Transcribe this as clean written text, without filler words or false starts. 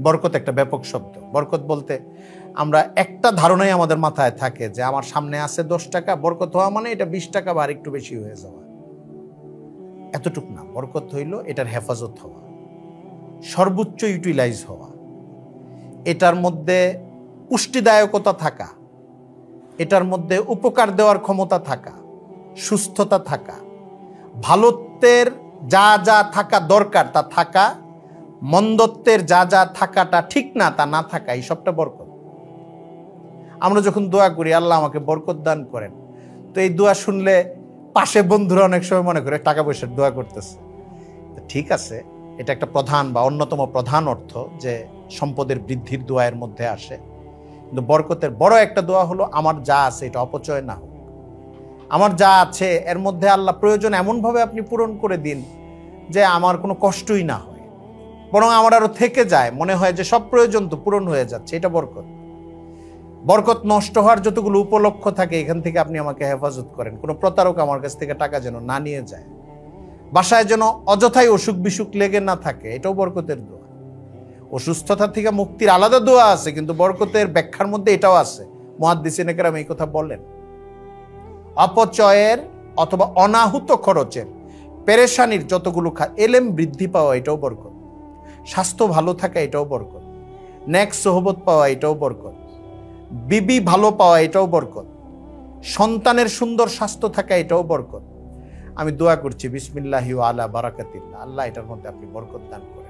বরকত একটা ব্যাপক শব্দ। বরকত বলতে আমরা একটা ধারণাই আমাদের মাথায় থাকে যে আমার সামনে আছে 10 টাকা, বরকত হওয়া মানে এটা 20 টাকা বা আরেকটু বেশি হয়ে যাওয়া, এতটুক না। বরকত হইল এটার হেফাজত হওয়া, সর্বোচ্চ ইউটিলাইজ হওয়া, এটার মধ্যে পুষ্টিদায়কতা থাকা, এটার মধ্যে উপকার দেওয়ার ক্ষমতা থাকা, সুস্থতা থাকা, ভালোত্বের যা যা থাকা দরকার তা থাকা, মন্দত্বের যা যা থাকাটা ঠিক না তা না থাকা, এই সবটা বরকত। আমরা যখন দোয়া করি আল্লাহ আমাকে বরকত দান করেন, তো এই দোয়া শুনলে পাশে বন্ধুরা অনেক সময় মনে করে টাকা পয়সার দোয়া করতেছে। ঠিক আছে, এটা একটা প্রধান বা অন্যতম প্রধান অর্থ যে সম্পদের বৃদ্ধির দোয়ার মধ্যে আসে, কিন্তু বরকতের বড় একটা দোয়া হলো আমার যা আছে এটা অপচয় না হোক। আমার যা আছে এর মধ্যে আল্লাহ প্রয়োজন এমনভাবে আপনি পূরণ করে দিন যে আমার কোনো কষ্টই না হয়, বরং আমার আরো থেকে যায়, মনে হয় যে সব প্রয়োজন তো পূরণ হয়ে যাচ্ছে, এটা বরকত। বরকত নষ্ট হওয়ার যতগুলো উপলক্ষ থাকে এখান থেকে আপনি আমাকে হেফাজত করেন, কোনো প্রতারক আমার কাছ থেকে টাকা যেন না নিয়ে যায়, বাসায় যেন অযথাই অসুখ বিসুখ লেগে না থাকে, এটাও বরকতের দোয়া। অসুস্থতা থেকে মুক্তির আলাদা দোয়া আছে, কিন্তু বরকতের ব্যাখ্যার মধ্যে এটাও আছে। মুহাদ্দিসিনে কেরাম এই কথা বলেন, অপচয়ের অথবা অনাহুত খরচের, পেরেশানির যতগুলো এলেম বৃদ্ধি পাওয়া এটাও বরকত, স্বাস্থ্য ভালো থাকা এটাও বরকত, নেক সোহবত পাওয়া এটাও বরকত, বিবি ভালো পাওয়া এটাও বরকত, সন্তানের সুন্দর স্বাস্থ্য থাকা এটাও বরকত। আমি দোয়া করছি বিসমিল্লাহি ওয়া আলা বারাকাতিল্লাহ, আল্লাহ এটার মধ্যে আপনি বরকত দান করেন।